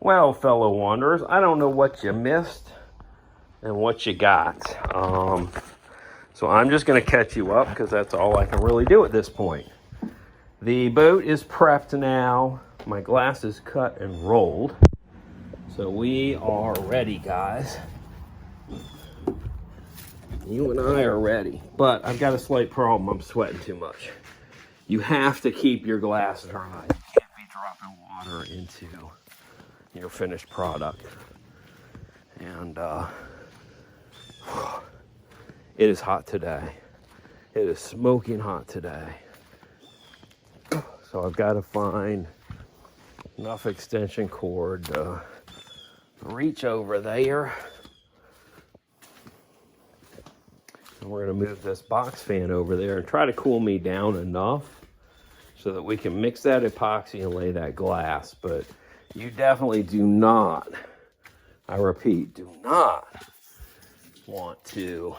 Well, fellow wanderers, I don't know what you missed and what you got. So I'm just going to catch you up because that's all I can really do at this point. The boat is prepped now. My glass is cut and rolled. So we are ready, guys. You and I are ready. But I've got a slight problem. I'm sweating too much. You have to keep your glass dry. You can't be dropping water into your finished product. And it is hot today. It is smoking hot today. So I've got to find enough extension cord to reach over there. And we're going to move this box fan over there and try to cool me down enough so that we can mix that epoxy and lay that glass. But you definitely do not, I repeat, do not want to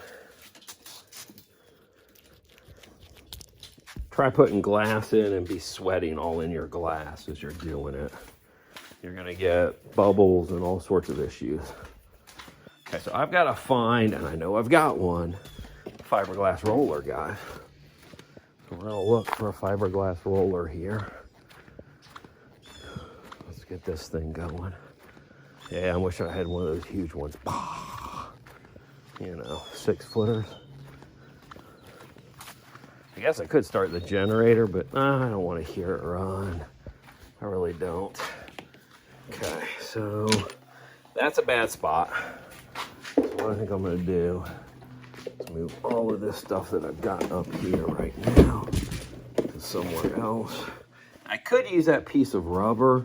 try putting glass in and be sweating all in your glass as you're doing it. You're going to get bubbles and all sorts of issues. Okay, so I've got to find, and I know I've got one, fiberglass roller, guys. So we're going to look for a fiberglass roller here. Let's get this thing going. Yeah, I wish I had one of those huge ones. You know, 6-footers. I guess I could start the generator, but I don't want to hear it run. I really don't. Okay, so that's a bad spot. So what I think I'm going to do is move all of this stuff that I've got up here right now to somewhere else. I could use that piece of rubber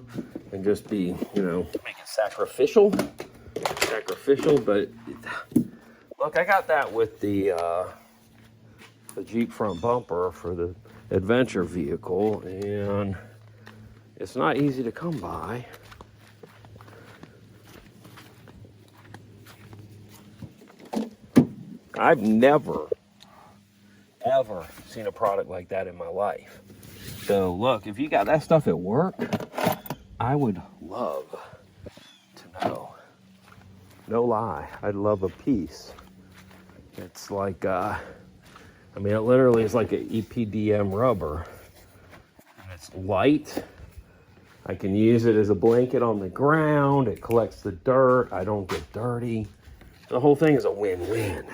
and just be, you know, make it sacrificial, but look, I got that with the Jeep front bumper for the adventure vehicle, and it's not easy to come by. I've never, ever seen a product like that in my life. So look, if you got that stuff at work, I would love to know. No lie, I'd love a piece. It's like, I mean, it literally is like an EPDM rubber. And it's light. I can use it as a blanket on the ground. It collects the dirt. I don't get dirty. The whole thing is a win-win.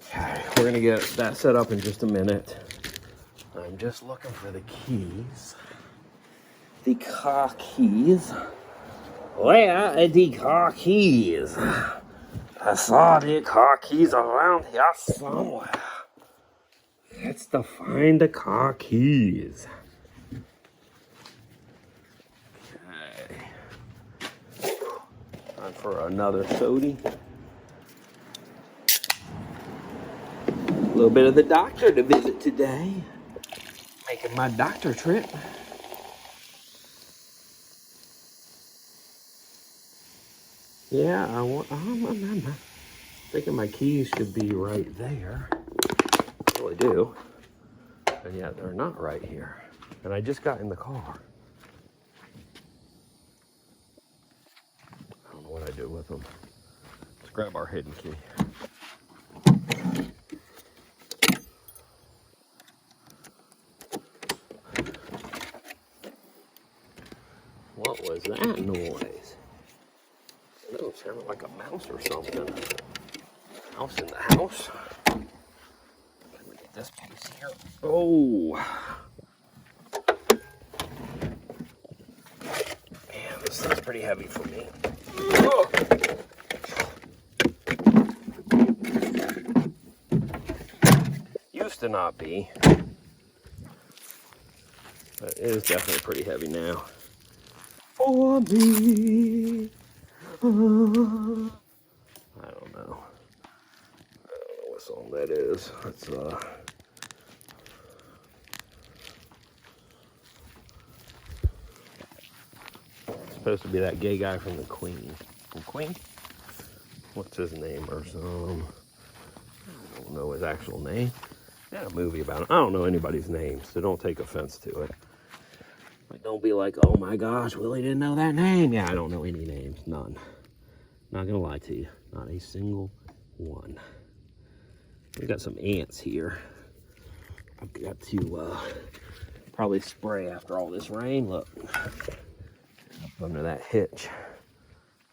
Okay, we're gonna get that set up in just a minute. I'm just looking for the keys. The car keys. Where are the car keys? I saw the car keys around here somewhere. Let's find the car keys. Okay. Time for another sody. A little bit of the doctor to visit today. Making my doctor trip. Yeah, I'm thinking my keys should be right there. I really do. And yet they're not right here. And I just got in the car. I don't know what I do with them. Let's grab our hidden key. What was that noise? Oh, it sounded like a mouse or something. Mouse in the house. Let me get this piece here. Oh. Man, this thing's pretty heavy for me. Oh. Used to not be. But it is definitely pretty heavy now. For me. I don't know. What song that is. It's supposed to be that gay guy from the Queen. From Queen? What's his name or some? I don't know his actual name. They had a movie about him. I don't know anybody's name, so don't take offense to it. Like, don't be like, oh my gosh, Willie didn't know that name. Yeah, I don't know any names, none. Not gonna lie to you, not a single one. We got some ants here. I've got to probably spray after all this rain. Look, up under that hitch.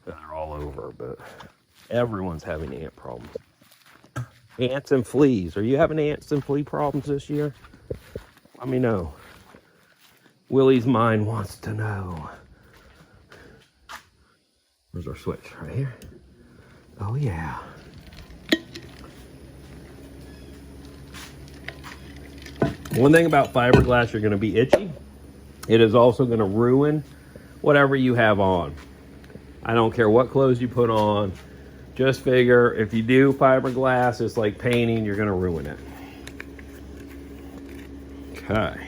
They're all over, but everyone's having ant problems. Ants and fleas. Are you having ants and flea problems this year? Let me know. Willie's mind wants to know. Where's our switch? Right here. Oh yeah. One thing about fiberglass, you're going to be itchy. It is also going to ruin whatever you have on. I don't care what clothes you put on. Just figure if you do fiberglass, it's like painting, you're going to ruin it. Okay.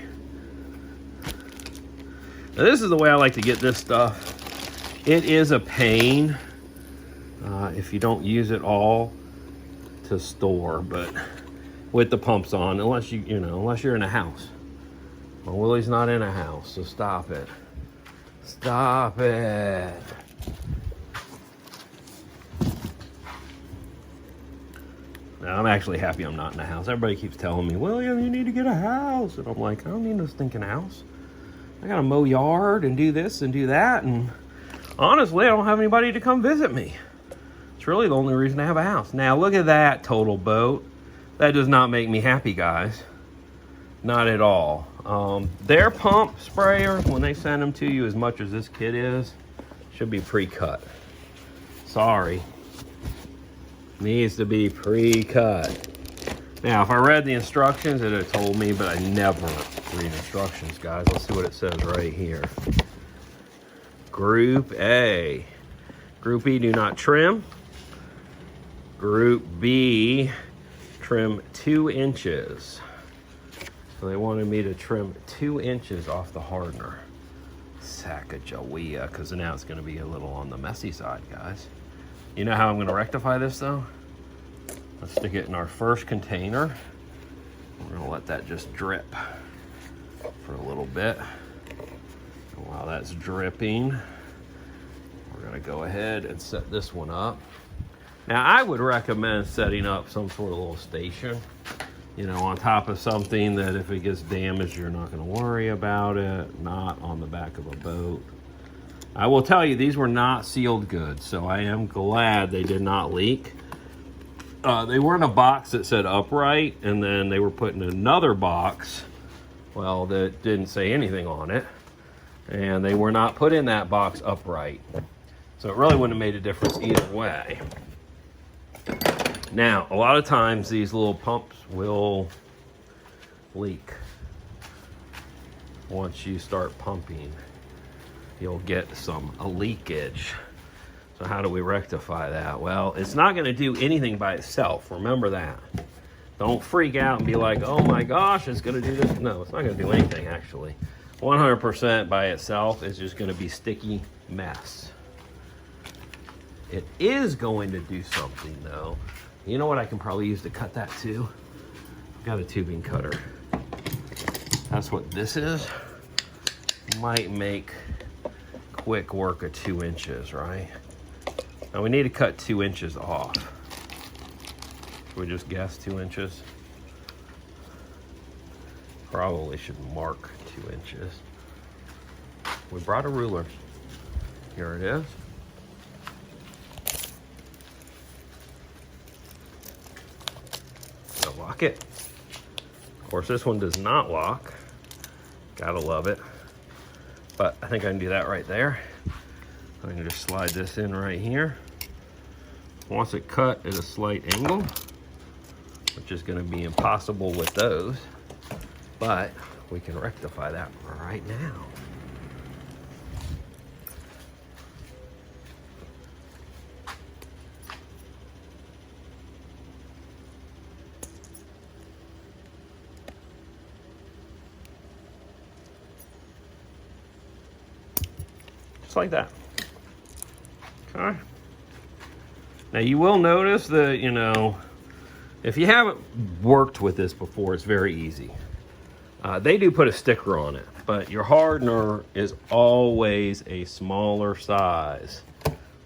Now this is the way I like to get this stuff. It is a pain if you don't use it all to store, but with the pumps on, unless unless you're in a house. Well, Willie's not in a house, so stop it. Stop it. Now, I'm actually happy I'm not in a house. Everybody keeps telling me, William, you need to get a house. And I'm like, I don't need no stinking house. I gotta mow yard and do this and do that. And honestly, I don't have anybody to come visit me. It's really the only reason I have a house. Now, look at that total boat. That does not make me happy, guys. Not at all. Their pump sprayer, when they send them to you, as much as this kit is, should be pre-cut. Sorry. Needs to be pre-cut. Now, if I read the instructions, it would have told me, but I never read instructions, guys. Let's see what it says right here. Group A. Group E, do not trim. Group B, trim 2 inches. So they wanted me to trim 2 inches off the hardener. Sacagawea, because now it's going to be a little on the messy side, guys. You know how I'm going to rectify this, though? Let's stick it in our first container. We're going to let that just drip for a little bit. And while that's dripping, we're going to go ahead and set this one up. Now, I would recommend setting up some sort of little station, on top of something that if it gets damaged, you're not going to worry about it, not on the back of a boat. I will tell you, these were not sealed goods, so I am glad they did not leak. They were in a box that said upright, and then they were put in another box, well, that didn't say anything on it, and they were not put in that box upright. So it really wouldn't have made a difference either way. Now, a lot of times these little pumps will leak. Once you start pumping, you'll get a leakage. So how do we rectify that? Well, it's not going to do anything by itself. Remember that. Don't freak out and be like, oh my gosh, it's going to do this. No, it's not going to do anything, actually. 100% by itself is just going to be sticky mess. It is going to do something, though. You know what I can probably use to cut that, too? I've got a tubing cutter. That's what this is. Might make quick work of 2 inches, right? Now we need to cut 2 inches off. Should we just guess 2 inches? Probably should mark 2 inches. We brought a ruler. Here it is. So lock it. Of course, this one does not lock. Gotta love it. But I think I can do that right there. I can just slide this in right here. Once it cut at a slight angle, which is going to be impossible with those, but we can rectify that right now. Just like that. Okay. Now you will notice that, if you haven't worked with this before, it's very easy. They do put a sticker on it, but your hardener is always a smaller size.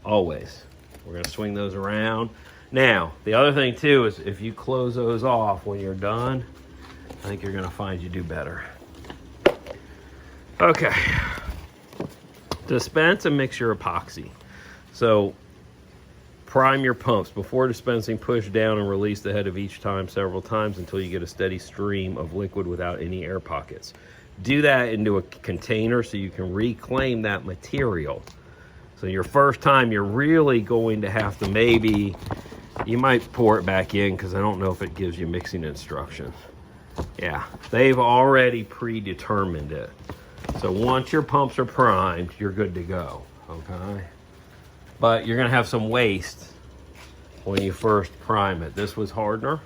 Always. We're going to swing those around. Now, the other thing too is if you close those off when you're done, I think you're going to find you do better. Okay. Dispense and mix your epoxy. So, prime your pumps. Before dispensing, push down and release the head of each time several times until you get a steady stream of liquid without any air pockets. Do that into a container so you can reclaim that material. So your first time, you're really going to have to you might pour it back in because I don't know if it gives you mixing instructions. Yeah, they've already predetermined it. So once your pumps are primed, you're good to go, okay? But you're gonna have some waste when you first prime it. This was hardener.